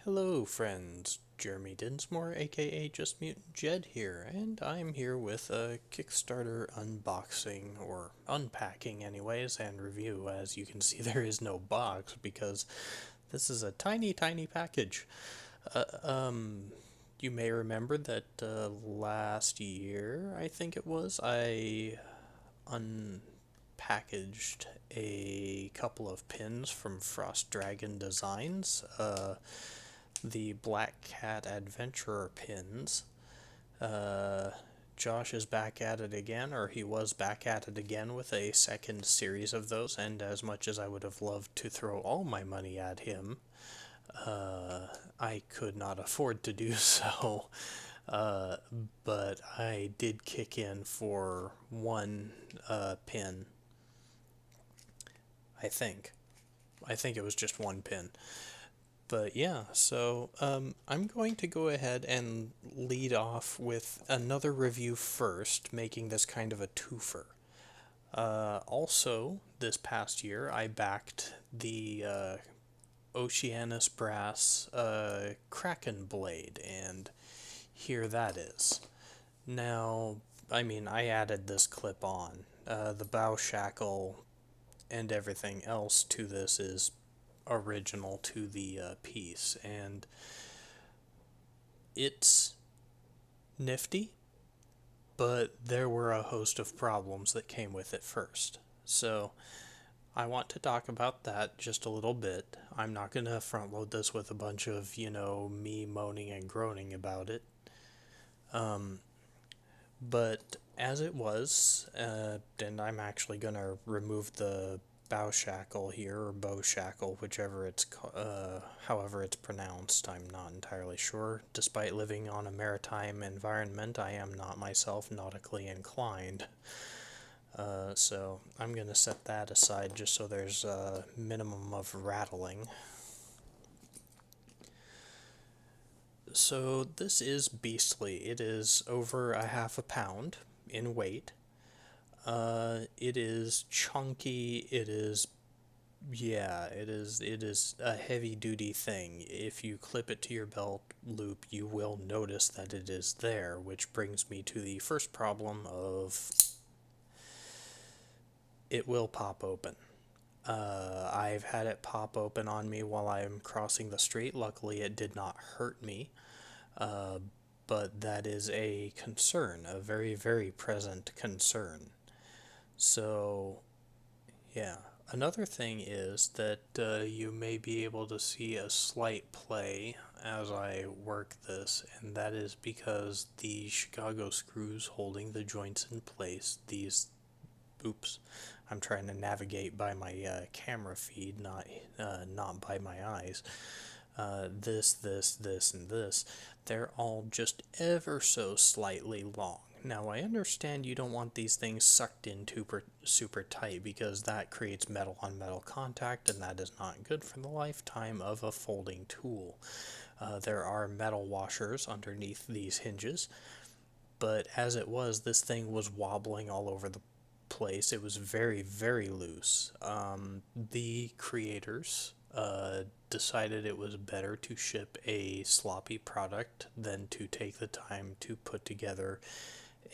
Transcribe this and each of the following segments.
Hello friends, Jeremy Dinsmore aka justmutantjed here, and I'm here with a Kickstarter unboxing, or unpacking anyways, and review. As you can see, there is no box because this is a tiny package. Uh, um, you may remember that last year, I think it was, I unpackaged a couple of pins from Frost Dragon Designs. The Black Cat Adventurer pins. Uh, Josh is back at it again, or he was back at it again with a second series of those, and as much as I would have loved to throw all my money at him, I could not afford to do so. Uh, but I did kick in for one pin, I think. I think it was just one pin. But yeah, so I'm going to go ahead and lead off with another review first, making this kind of a twofer. Also, this past year, I backed the Oceanus Brass Kraken Blade, and here that is. Now, I mean, I added this clip on. The bow shackle and everything else to this is original to the piece, and it's nifty, but there were a host of problems that came with it first. So I want to talk about that just a little bit. I'm not going to front load this with a bunch of, me moaning and groaning about it. Um, but as it was, and I'm actually going to remove the bow shackle here, or bow shackle, however it's pronounced. I'm not entirely sure. Despite living on a maritime environment, I am not myself nautically inclined. So I'm going to set that aside just so there's a minimum of rattling. So this is beastly. It is over a half a pound in weight. It is chunky. It is a heavy duty thing. If you clip it to your belt loop, you will notice that it is there, which brings me to the first problem of it will pop open. I've had it pop open on me while I'm crossing the street. Luckily, it did not hurt me. Uh, but that is a concern, a very present concern. So, yeah. Another thing is that you may be able to see a slight play as I work this, and that is because the Chicago screws holding the joints in place, oops, I'm trying to navigate by my camera feed, not by my eyes. This, and this, they're all just ever so slightly long. Now, I understand you don't want these things sucked in super tight because that creates metal on metal contact, and that is not good for the lifetime of a folding tool. There are metal washers underneath these hinges, but as it was, this thing was wobbling all over the place. It was very loose. The creators decided it was better to ship a sloppy product than to take the time to put together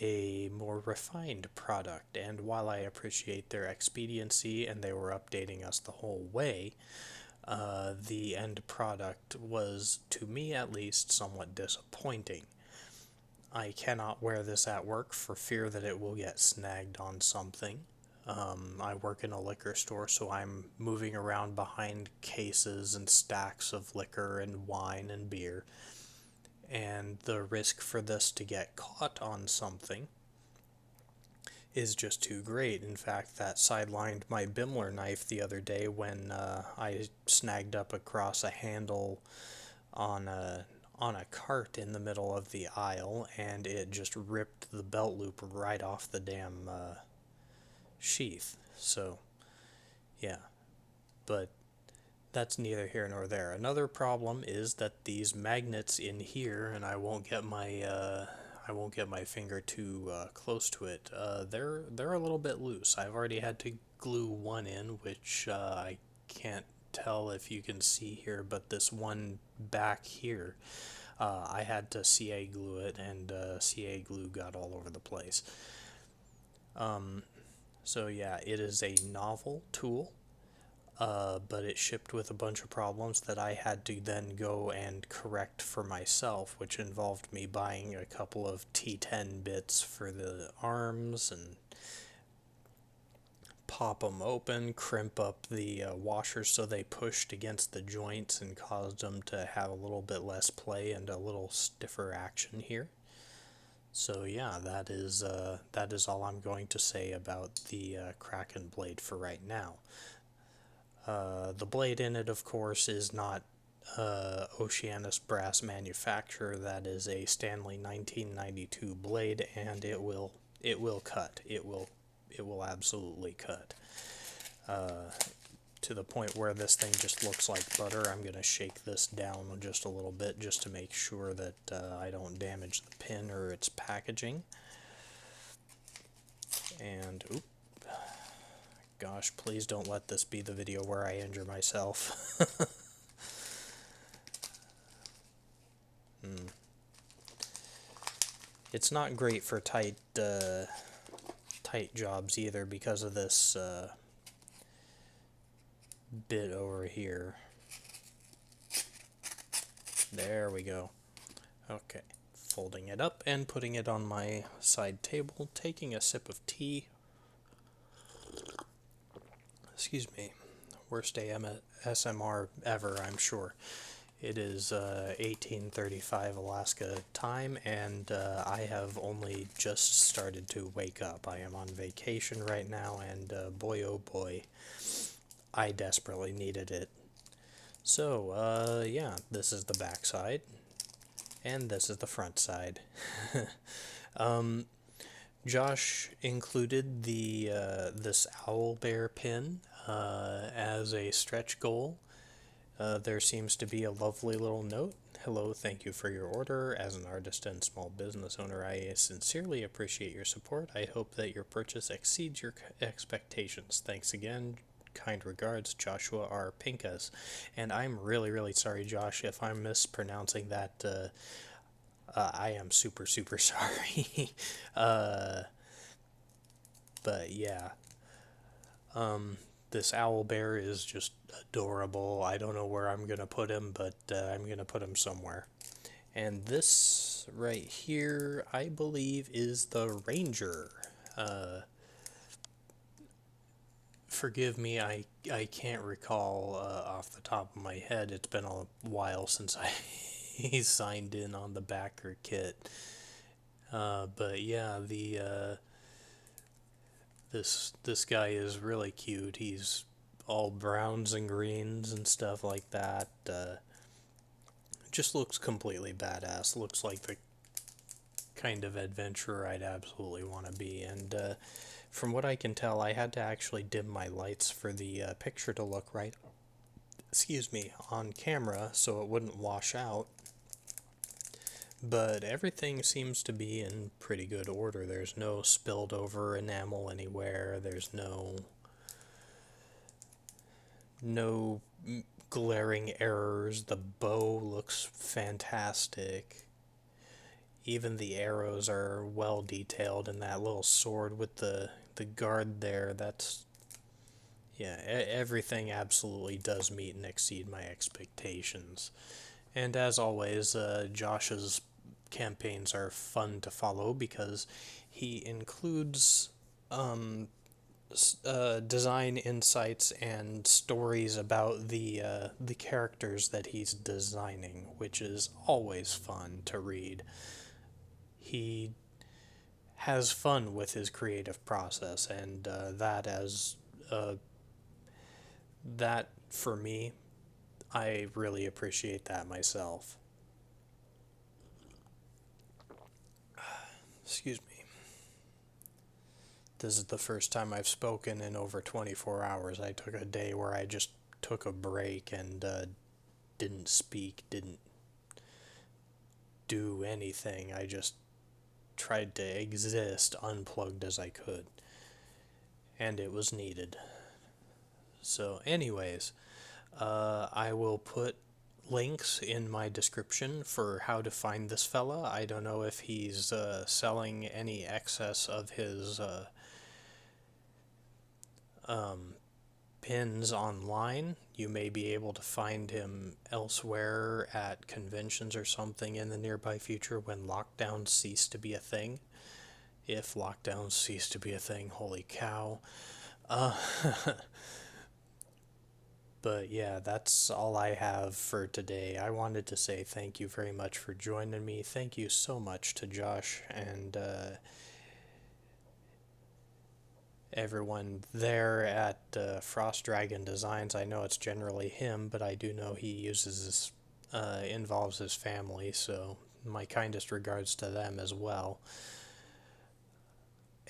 a more refined product. And while I appreciate their expediency and they were updating us the whole way, the end product was, to me at least, somewhat disappointing. I cannot wear this at work for fear that it will get snagged on something. I work in a liquor store, so I'm moving around behind cases and stacks of liquor and wine and beer. And the risk for this to get caught on something is just too great. In fact, that sidelined my Bimler knife the other day when I snagged up across a handle on a cart in the middle of the aisle, and it just ripped the belt loop right off the damn sheath. So, yeah. But that's neither here nor there. Another problem is that these magnets in here, and I won't get my finger too close to it. They're a little bit loose. I've already had to glue one in, which I can't tell if you can see here, but this one back here, I had to CA glue it, and CA glue got all over the place. So yeah, it is a novel tool, but it shipped with a bunch of problems that I had to then go and correct for myself, which involved me buying a couple of T10 bits for the arms and pop them open, crimp up the washers so they pushed against the joints and caused them to have a little bit less play and a little stiffer action here. So yeah, that is all I'm going to say about the Kraken Blade for right now. The blade in it, of course, is not Oceanus Brass manufacturer. That is a Stanley 1992 blade, and it will cut. It will absolutely cut. To the point where this thing just looks like butter. I'm going to shake this down just a little bit just to make sure that I don't damage the pin or its packaging. And, oop. Gosh, please don't let this be the video where I injure myself. It's not great for tight jobs either because of this bit over here. There we go. Okay, folding it up and putting it on my side table, taking a sip of tea. Excuse me, worst ASMR ever, I'm sure. It is 18:35 Alaska time, and I have only just started to wake up. I am on vacation right now, and boy oh boy, I desperately needed it. So, yeah, this is the back side, and this is the front side. Josh included this Owlbear pin as a stretch goal. There seems to be a lovely little note. Hello, thank you for your order. As an artist and small business owner, I sincerely appreciate your support. I hope that your purchase exceeds your expectations. Thanks again. Kind regards, Joshua R. Pinkas. And I'm really, really sorry, Josh, if I'm mispronouncing that. I am super, super sorry. But yeah. This Owlbear is just adorable. I don't know where I'm going to put him, but I'm going to put him somewhere. And this right here, I believe, is the Ranger. Forgive me, I can't recall off the top of my head. It's been a while since I signed in on the backer kit. But yeah, this guy is really cute. He's all browns and greens and stuff like that. Just looks completely badass. Looks like the kind of adventurer I'd absolutely want to be. And from what I can tell, I had to actually dim my lights for the picture to look right, excuse me, on camera so it wouldn't wash out. But everything seems to be in pretty good order. There's no spilled over enamel anywhere. There's no glaring errors. The bow looks fantastic. Even the arrows are well detailed, and that little sword with the guard there, that's, yeah, everything absolutely does meet and exceed my expectations. And as always, Josh's campaigns are fun to follow because he includes design insights and stories about the characters that he's designing, which is always fun to read. He has fun with his creative process, and that for me, I really appreciate that myself. Excuse me. This is the first time I've spoken in over 24 hours. I took a day where I just took a break and didn't speak, didn't do anything. I just tried to exist unplugged as I could. And it was needed. So anyways, I will put links in my description for how to find this fella. I don't know if he's selling any excess of his um, pins online. You may be able to find him elsewhere at conventions or something in the nearby future when lockdowns cease to be a thing. If lockdowns cease to be a thing, holy cow. Uh, but yeah, that's all I have for today. I wanted to say thank you very much for joining me. Thank you so much to Josh and everyone there at Frost Dragon Designs. I know it's generally him, but I do know he uses his, involves his family, so my kindest regards to them as well.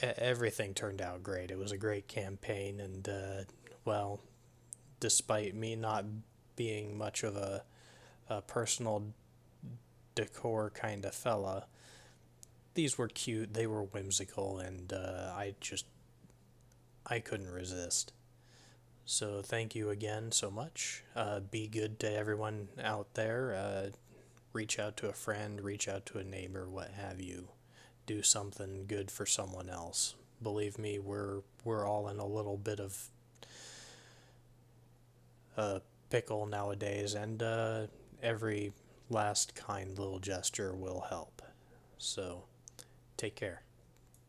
Everything turned out great. It was a great campaign, and well, despite me not being much of a personal decor kind of fella, these were cute, they were whimsical, and I couldn't resist. So thank you again so much. Be good to everyone out there. Reach out to a friend, reach out to a neighbor, what have you. Do something good for someone else. Believe me, we're all in a little bit of a pickle nowadays, and every last kind little gesture will help. So take care.